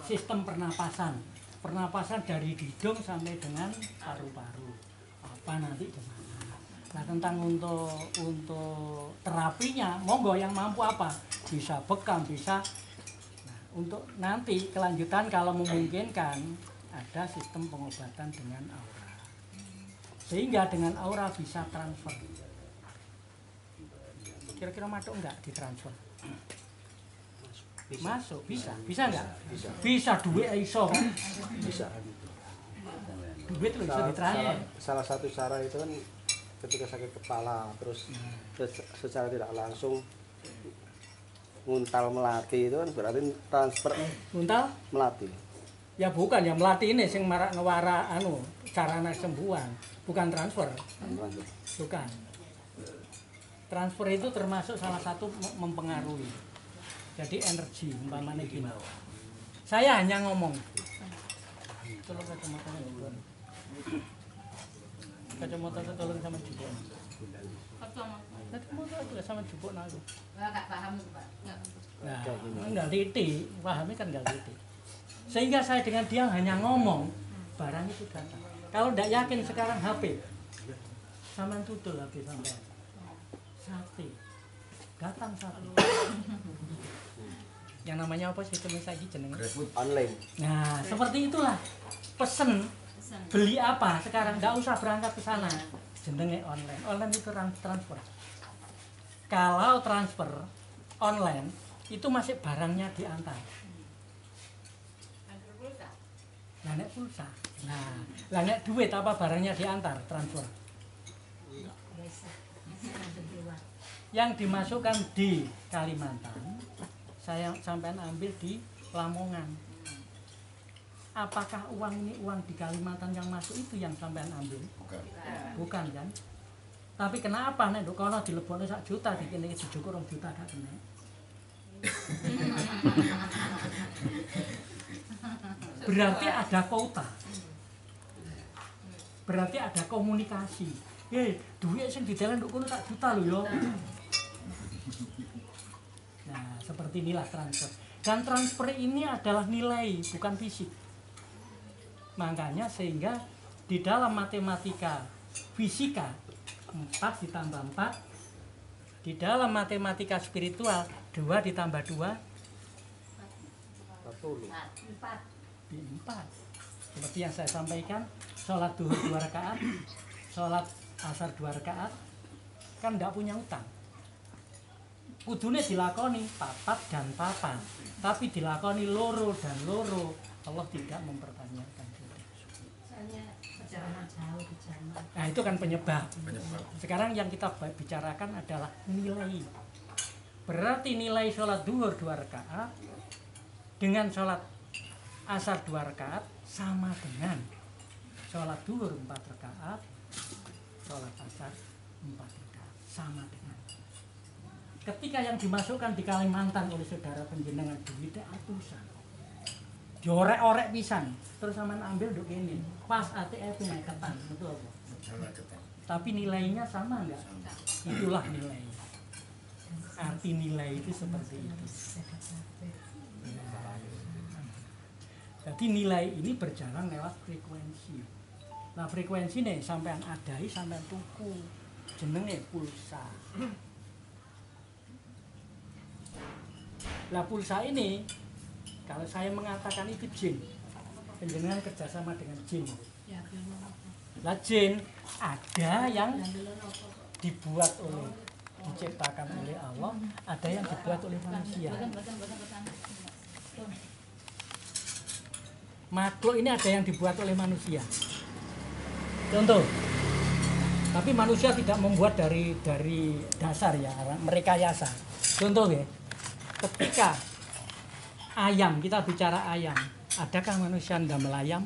sistem pernapasan. Pernapasan dari hidung sampai dengan paru-paru. Apa nanti gimana? Nah, tentang untuk terapinya, monggo yang mampu apa? Bisa bekam, bisa. Nah, untuk nanti kelanjutan kalau memungkinkan ada sistem pengobatan dengan aura. Sehingga dengan aura bisa transfer. Kira-kira masuk enggak ditransfer? Masuk, bisa enggak? Bisa duit iso kan?
Bisa.
Duit lu bisa ditransfer.
Salah satu cara itu kan ketika sakit kepala terus secara tidak langsung nguntal melati itu kan berarti transfer
Untal?
melati.
Ya bukan, ya melatih ini sing marak ngewara sarana sembuhan, bukan transfer. Bukan. Transfer itu termasuk salah satu mempengaruhi. Jadi energi umpamanya gini. Saya hanya ngomong. Tolong kacamatanya juga. Kacamata tolong sama jubuk. Kacamata juga sama jubuk aku.
Enggak paham, Pak.
Nah, enggak titik, pahamnya kan enggak titik. Sehingga saya dengan dia hanya ngomong, barang itu datang. Kalau tidak yakin sekarang HP, sampean tutul HP sampean. Sate, datang sate. Yang namanya apa sih temen saya jenenge?
Online.
Nah, seperti itulah. Pesen beli apa sekarang, nggak usah berangkat ke sana. Jenenge online. Online itu transfer. Kalau transfer online itu masih barangnya diantar. Lah nek pulsa. Nah, lah nek duit apa barangnya diantar transfer. Yang dimasukkan di Kalimantan, saya sampean ambil di Lamongan. Apakah uang ini uang di Kalimantan yang masuk itu yang sampean ambil? Bukan kan? Tapi kenapa nek nduk kono dilebokno 1 juta dikene dijukur 2 juta gak kena? Berarti ada kota. Berarti ada komunikasi. Duit sing didalan nduk kono 1 juta lho ya. Nah, seperti inilah transfer. Dan transfer ini adalah nilai, bukan fisik. Makanya sehingga di dalam matematika fisika 4 ditambah 4, di dalam matematika spiritual 2 ditambah 2 di 4. Seperti yang saya sampaikan, sholat duhur 2 rakaat, sholat asar 2 rakaat, kan tidak punya utang. Kudune dilakoni papat dan papat, tapi dilakoni loro dan loro, Allah tidak mempertanyakan. Nah itu kan penyebab. Sekarang yang kita bicarakan adalah nilai. Berarti nilai sholat duhur 2 rakaat dengan sholat asar 2 rakaat sama dengan sholat duhur 4 rakaat, sholat asar 4 rakaat sama dengan. Ketika yang dimasukkan di Kalimantan oleh saudara penjenengan duitnya atusan, diorek-orek pisan, terus sampean ambil nduk kene. Pas ATF nek ketan, betul apa? Tapi nilainya sama enggak? Itulah nilai. Arti nilai itu seperti itu. Jadi nilai ini berjalan lewat frekuensi. Nah, frekuensi nih sampean adai, sampean tuku. Jenenge pulsa. Lah pulsa ini kalau saya mengatakan itu jin, penjenengan kerjasama dengan jin. Lah jin ada yang dibuat oleh, diciptakan oleh Allah, ada yang dibuat oleh manusia. Makhluk ini ada yang dibuat oleh manusia. Contoh, tapi manusia tidak membuat dari dasar ya, mereka rekayasa. Contoh ya, ketika ayam, kita bicara ayam, adakah manusia ndamel ayam?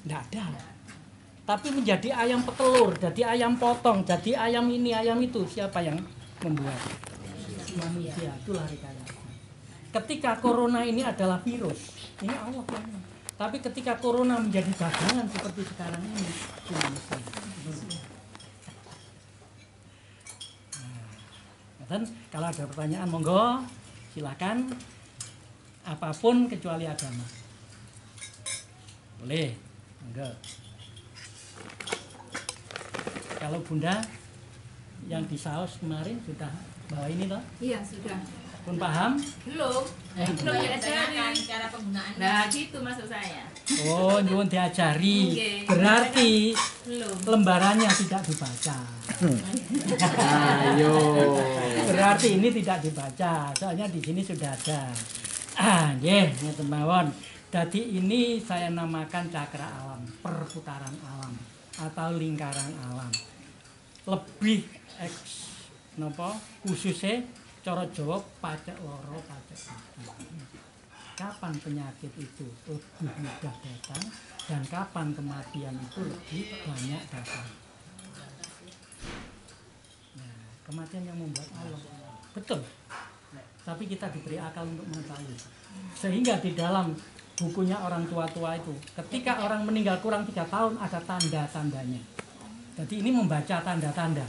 Tidak ada. Tapi menjadi ayam petelur, jadi ayam potong, jadi ayam ini, ayam itu, siapa yang membuat? Manusia, itulah rekayasa. Ketika corona ini adalah virus, ini Allah yang. Tapi ketika corona menjadi dagangan seperti sekarang ini, itu manusia. Dan kalau ada pertanyaan, monggo, silakan. Apapun kecuali agama. Boleh, enggak. Kalau Bunda yang di saus kemarin sudah bawa ini toh?
Iya, sudah.
Pun paham?
Belum. Belum diajarin cara penggunaannya. Nah, gitu maksud saya.
Oh, nyuwun diajari.
Okay.
Berarti
Belum.
lembarannya tidak dibaca.
Ayo.
Berarti ini tidak dibaca. Soalnya di sini sudah ada. Nggih, ngeten mawon. Dadi ini saya namakan cakra alam, perputaran alam atau lingkaran alam. Lebih khususnya cara Jawa pacek loro pacek mati. Kapan penyakit itu lebih mudah datang dan kapan kematian itu lebih banyak datang. Nah, kematian yang membuat Allah. Betul. Tapi kita diberi akal untuk mengetahui. Sehingga di dalam bukunya orang tua-tua itu, ketika orang meninggal kurang 3 tahun ada tanda-tandanya. Jadi ini membaca tanda-tanda.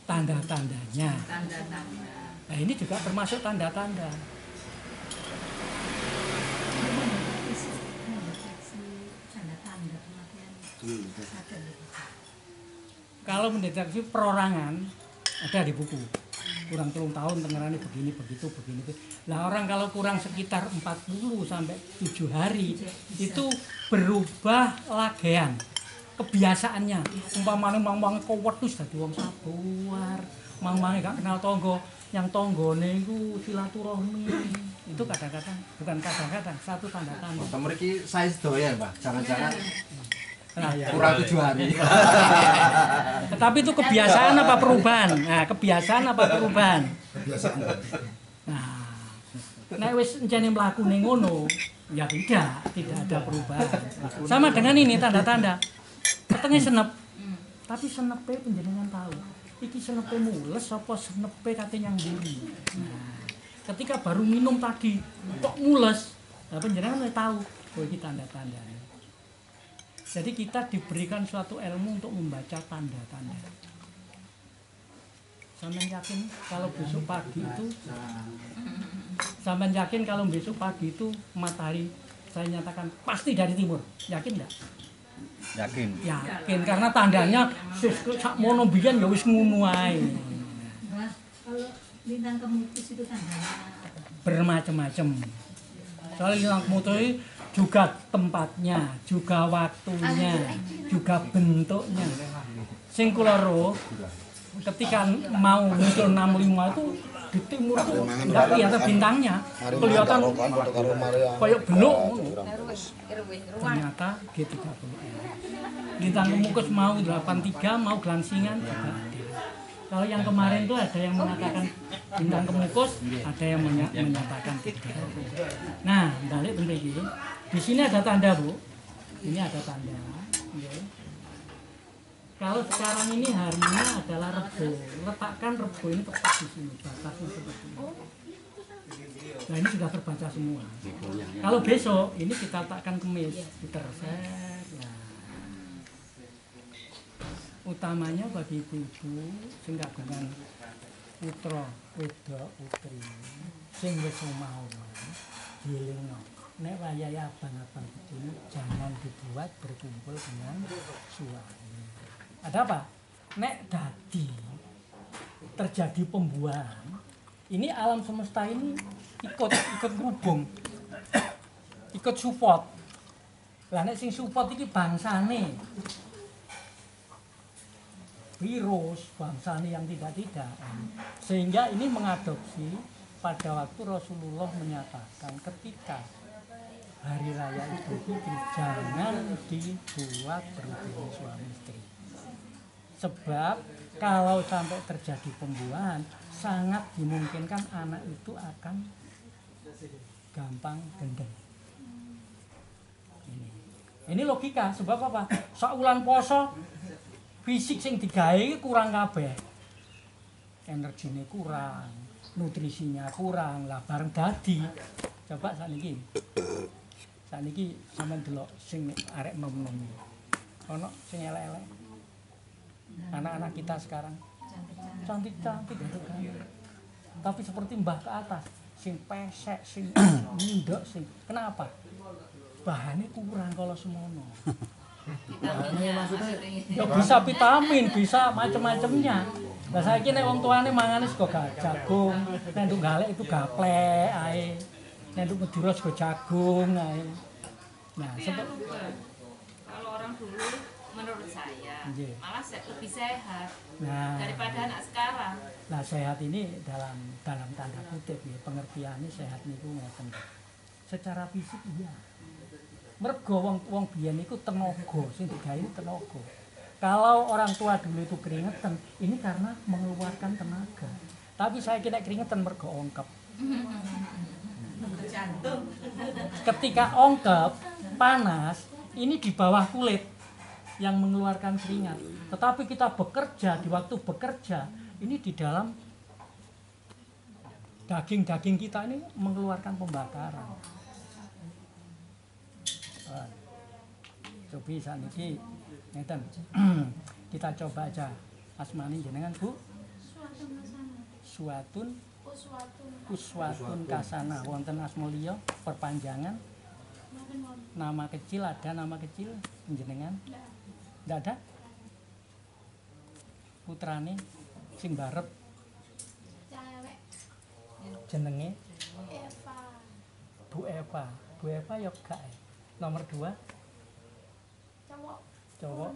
Tanda-tandanya. Nah, ini juga termasuk tanda-tanda. Kalau mendeteksi perorangan ada di buku. Kurang 3 tahun tengerane begini begitu begini. Lah orang kalau kurang sekitar 40 sampai 7 hari itu berubah lagean kebiasaannya. Umpamane wong kowet terus dadi wong sabar, mang-mange gak kenal tonggo, yang tonggone iku silaturahmi. Itu kadang-kadang, bukan kadang-kadang, satu tanda-tanda.
Mriki saya sedoyan, Pak. Jangan-jangan
Nah, ya.
kurang 7 hari.
Tetapi itu kebiasaan apa perubahan? Nah, kebiasaan apa perubahan?
Kebiasaan.
Nah, nek wis encene mlakune ngono, ya tidak ada perubahan. Sama dengan ini tanda-tanda. Ketenge senep. Tapi senepe penjenengan tahu. Iki senepe mules apa senepe kate nyang mburi. Nah, ketika baru minum tadi kok mules, nah penjenengan tahu oh iki tanda-tanda. Jadi kita diberikan suatu ilmu untuk membaca tanda-tanda. Sampeyan yakin kalau besok pagi itu matahari saya nyatakan pasti dari timur. Yakin enggak?
Yakin.
Yakin karena tandanya sak mono biyen ya wis ngono ae.
Mas, kalau lintang kemukus itu tandanya
Bermacam-macam. Soalnya lintang kemukus juga tempatnya, juga waktunya, juga bentuknya. Sing kula roh ketika mau muncul 65 itu di timur itu enggak kelihatan bintangnya, kelihatan kayak beluk. Ternyata G30. Lintang kemukus mau 83, mau gelangsingan juga ada. Kalau yang kemarin itu ada yang mengatakan bintang kemukus, ada yang menyatakan tidak. Nah, balik begini. Di sini ada tanda, Bu. Ini ada tanda. Okay. Kalau sekarang ini harinya adalah Rebo, letakkan Rebo ini tepat di sini, batasnya seperti ini. Nah, ini sudah terbaca semua. Kalau besok ini kita letakkan Kemis, diterset. Ya. Utamanya bagi ibu-ibu sing kagungan putra, wedok, putri, sing wis omah dielingno. Nek wayahe abang-abang ini jangan dibuat berkumpul dengan suami. Ada apa? Nek dadi terjadi pembuahan, ini alam semesta ini ikut hubung, ikut support. Lah nek sing support iki bangsane virus, bangsane yang tidak. Sehingga ini mengadopsi pada waktu Rasulullah menyatakan ketika hari raya Idul Fitri jangan dibuat berhubungan suami istri. Sebab kalau sampai terjadi pembuahan, sangat dimungkinkan anak itu akan gampang gendeng. Ini logika, sebab apa? Saulan poso fisik sing digawe kurang kabeh. Energinya kurang, nutrisinya kurang, lah bareng dadi. Coba sakniki. Sakniki sampean delok sing arek nom-nom. Ono sing elek-elek. Anak-anak kita sekarang cantik-cantik gitu kan. Tapi seperti mbah ke atas, sing pesek, sing ndok sing. Kenapa? Bahannya kurang kalau semono. Bahannya maksudnya ya bisa vitamin, bisa macam-macamnya. Lah saiki nek wong tuane mangane sego jagung, nek nduk galek itu gaplek ae. Nek nduk Madura sego jagung ae. Nah,
kalau orang dulu menurut saya malah lebih sehat daripada anak sekarang.
Nah, sehat ini dalam tanda kutip ya, pengertiannya sehat niku ngoten. Secara fisik iya. Mergo wong biyen iku tenaga, sing digawe tenaga. Kalau orang tua dulu itu keringetan, ini karena mengeluarkan tenaga. Tapi saya kira keringetan mergo ongkep. Ketika ongkep, panas, ini di bawah kulit yang mengeluarkan keringat. Tetapi kita bekerja, di waktu bekerja, ini di dalam daging-daging kita ini mengeluarkan pembakaran. Coba saat ini, kita coba aja asmani jenengan Bu. Uswatun kasana wonten asmaliya perpanjangan. Nama kecil ada nama kecil jenengan? Ndak ada? Putrane sing barep jenenge Bu Eva. Bu Eva ya gak. Nomor 2 cowok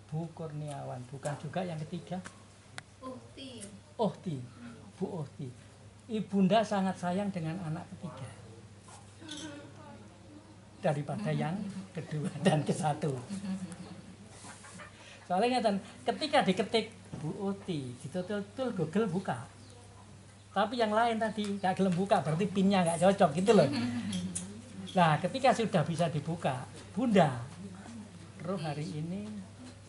Bu Kurniawan. Bukan juga yang ketiga Ohti, Bu Ohti. Ibunda sangat sayang dengan anak ketiga daripada yang kedua dan ke-1. Soalnya ketika diketik Bu Ohti, betul-betul Google buka. Tapi yang lain tadi nggak gelem buka, berarti pinnya nggak cocok gitu loh. Nah, ketika sudah bisa dibuka, Bunda, roh hari ini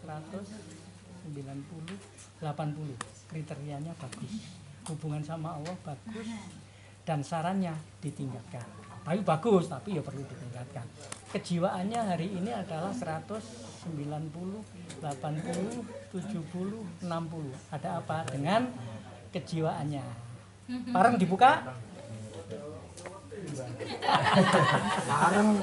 190, 80, kriterianya bagus, hubungan sama Allah bagus, dan sarannya ditingkatkan. Tapi bagus, tapi ya perlu ditingkatkan. Kejiwaannya hari ini adalah 190, 80, 70, 60. Ada apa dengan kejiwaannya? Bareng dibuka? Bareng.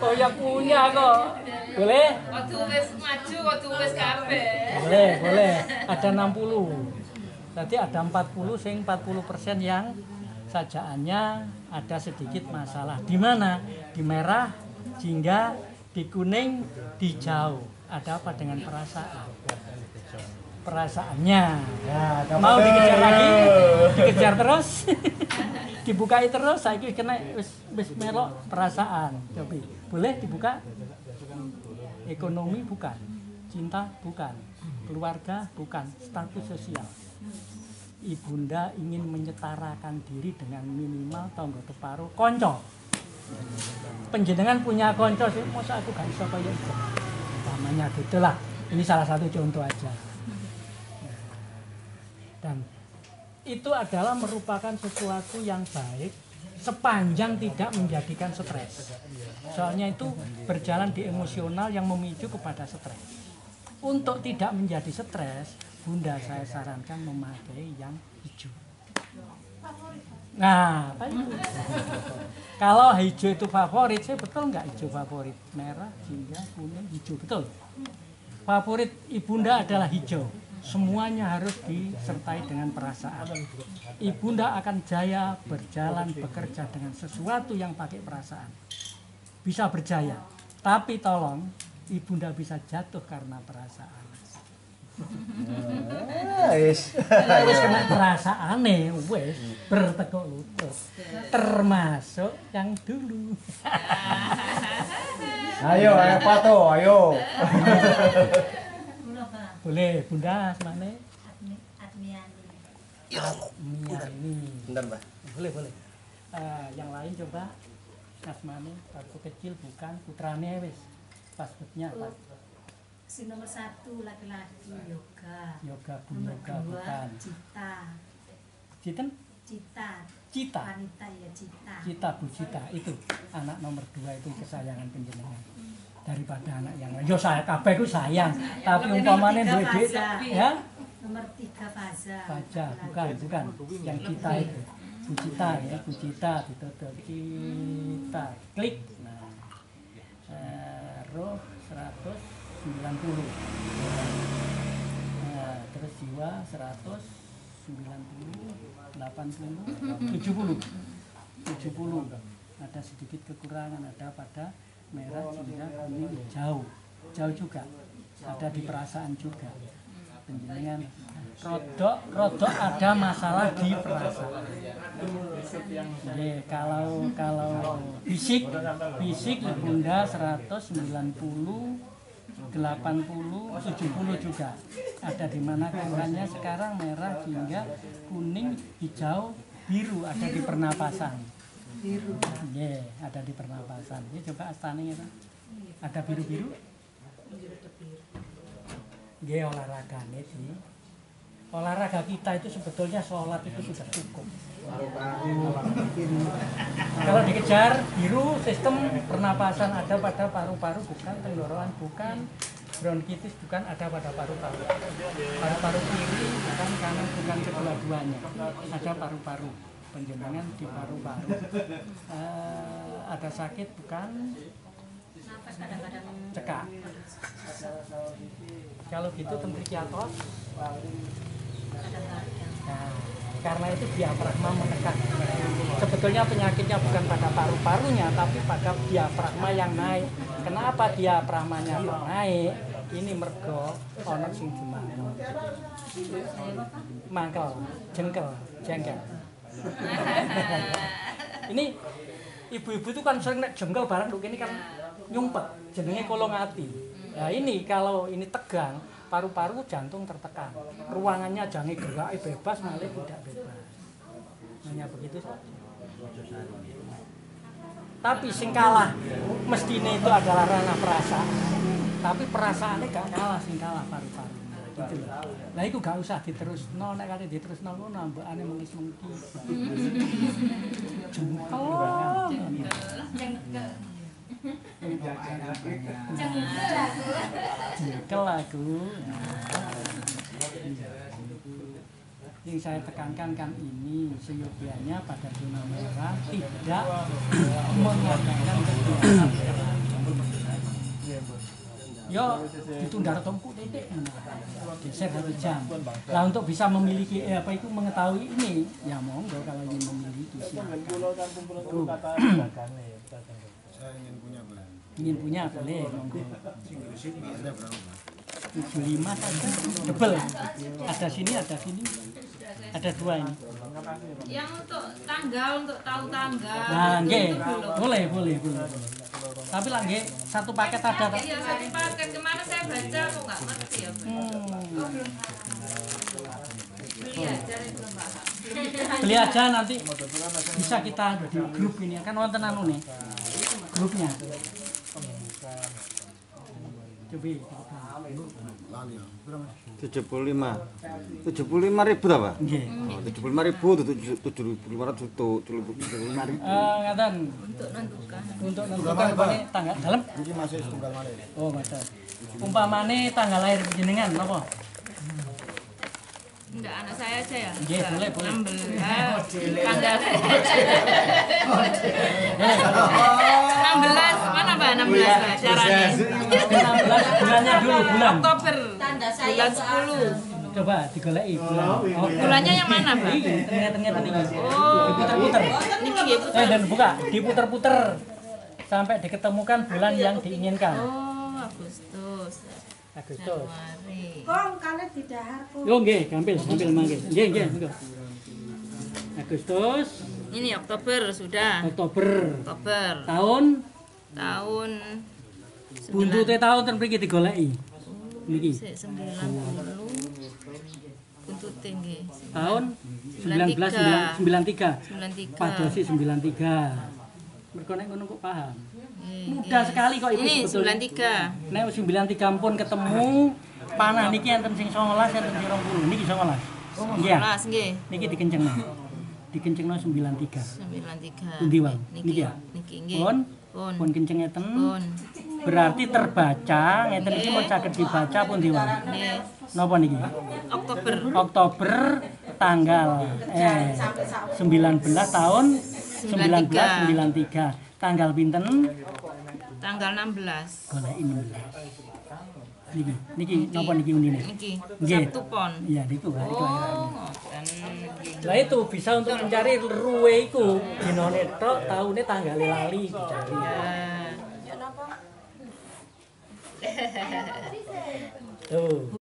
Oh ya punya kok. Boleh?
Waktu wis maju, waktu wis kabeh.
Boleh. Ada 60. Berarti ada 40, sing 40% yang sajaannya ada sedikit masalah. Di mana? Di merah, jingga, di kuning, di hijau. Ada apa dengan perasaan? Perasaannya. Ya, mau dikejar lagi? Dikejar terus? Dibukai terus, saya kena wis melok perasaan. Coba, boleh dibuka? Ekonomi bukan, cinta bukan, keluarga bukan, status sosial. Ibunda ingin menyetarakan diri dengan minimal tonggo teparo konco. Penjenengan punya konco sih, masa aku gak bisa kayak itu. Namanya gitulah. Ini salah satu contoh aja. Dan itu adalah merupakan sesuatu yang baik sepanjang tidak menjadikan stres. Soalnya itu berjalan di emosional yang memicu kepada stres. Untuk tidak menjadi stres, Bunda saya sarankan memakai yang hijau. Nah, apa itu? Kalau hijau itu favorit, saya betul nggak hijau favorit? Merah, jingga, kuning, hijau, betul. Favorit Ibunda adalah hijau. Semuanya harus disertai dengan perasaan. Ibunda akan jaya berjalan bekerja dengan sesuatu yang pakai perasaan. Bisa berjaya, tapi tolong Ibunda bisa jatuh karena perasaan. Wis kena perasaan nih, wis bertekuk lutut. Termasuk yang dulu.
Ayo Pato, ayo.
Boleh, Bunda, semane?
Admiani. Bentar, Mbak.
Boleh. Yang lain coba. Kasmane, aku kecil bukan, putrane wis. Passwordnya apa?
Si nomor 1 laki-laki yoga.
Yoga, Bu
Nomor
Yoga
2
bukan.
Cita.
Cita.
Wanita ya Cita.
Cita, Bu Cita, itu anak nomor 2 itu kesayangan penjenengan. Daripada anak yang lain. Yo saya kabeh ku sayang, tapi umpamane duwe duit ya.
Nomor 3 Faza.
Baca, bukan. Yang Cita itu. Bu Cita ya, Bu Cita ditutup Cita. Klik. Nah. Roh 190. Nah, terus jiwa 190, 80, 70. Ada sedikit kekurangan, ada pada merah, jingga, kuning, hijau. Hijau juga. Ada di perasaan juga. Penjenengan rodok ada masalah di perasaan. Jadi kalau fisik Ibunda 190, 80, 70 juga. Ada di mana angkanya sekarang merah, jingga, kuning, hijau, biru ada di pernapasan. Biru. Ada di pernapasan. Ini coba astane itu. Ada biru-biru? Olahraga nih. Olahraga kita itu sebetulnya sholat itu sudah cukup. Kalau dikejar biru, sistem pernapasan ada pada paru-paru bukan, tenggorokan bukan, bronkitis bukan, ada pada paru-paru. Paru-paru kiri bukan, kanan bukan, kedua-duanya. Ada paru-paru, penjenengan di paru-paru. Ada sakit bukan? Cekak. Kalau gitu tentrikiatos. Nah, karena itu diafragma menekan. Sebetulnya penyakitnya bukan pada paru-parunya, tapi pada diafragma yang naik. Kenapa diafragmanya naik? ini mergo ana sing dimangkel. Mangkel, jengkel. Ini ibu-ibu itu kan sering nek jengkel barang nduk kene kan nyumpet, jenenge kolong ati. Nah ini kalau ini tegang, paru-paru jantung tertekan. Ruangannya jange gerak bebas malah tidak bebas. Hanya begitu saja. Tapi sing kalah mestine itu adalah ranah perasaan. Tapi perasaannya gak kalah, sing kalah paru-paru. Gitu loh. Lah iku gak usah diterusno, nek kate diterusno ngono ambekane mengis-mengki. Jengkel. Jengkel aku. Yang saya tekankan kan ini seyogianya pada zona merah tidak mengadakan kegiatan. Yo ditunda retongku titik geser 1 jam. Lah untuk bisa memiliki mengetahui ini ya monggo kalau ingin memiliki silakan.
Saya ingin punya Bang.
Ingin punya boleh monggo. 75 saja. Double. Ada sini. Ada 2 ini.
Yang untuk tanggal, untuk tahu tanggal.
Nah, nggih.
itu belum.
Boleh. Tapi lah nggih, satu paket ada tak?
Iya, satu paket. Kemana saya baca kok nggak ngerti ya. Beli aja belum paham.
Beli aja nanti bisa kita di grup ini kan wonten anu nih. Grupnya. Coba.
75.000 ta, Pak?
Nggih.
Oh, 75.000 itu 7.500 itu 75.000.
Ngaten. Untuk nentukan umpamane tanggal dalam.
Ini masih setunggal malih.
Oh, ngoten. Umpamane tanggal lahir jenengan napa?
Enggak, anak saya aja ya.
Nggih, boleh.
16 tanggal 16 mana Mbak 16 acaranya?
16 bulannya dulu bulan.
Oktober. Bulan 10.
Coba digoleki bulan. Oh,
Bulannya yang mana, Mbak?
Ternyata ini.
Oh,
Diputer-puter.
niki ya putar.
Dan buka, diputer-puter sampai diketemukan bulan yang diinginkan.
Oh, Agustus. Januari.
Kong kalian didahar kok.
Yo nggih, gampil mangke. Nggih, monggo. Agustus,
Ini Oktober sudah.
Oktober. Tahun
Tahun
buntute tahun ten mriki digoleki. Niki.
90 untuk tinggi.
Tahun 1993.
93.
Padosi 93. Mergo nek ngono kok paham.
Eh,
Mudah sekali kok Ibu
Ini
sebetulnya.
93.
Nek 93 pun ketemu panah niki enten sing 19 enten sing 20. Niki 19. Nggih. ya?
Kelas nggih.
Niki dikencengno. Dikencengno 93.
93.
Pundi wae?
Niki.
Niki ya?
Niki nggih.
Pun
Pun.
pun kenceng ngeten.
Pun.
Berarti terbaca ngeten iki mun saged dibaca pun diwae.
Nggih.
Napa niki?
Oktober.
Oktober tanggal 19 tahun 1993. Tanggal pinten?
Tanggal 16.
Goleki 16. Niki napa niki undine?
Niki.
Nggih.
Sabtu Pon.
Iya niku hari kelahiran.
Oh, ngoten nggih.
Lah itu bisa untuk mencari ruwe iku dinane tok taune tanggale lali dicari.
Ya.
Tuh.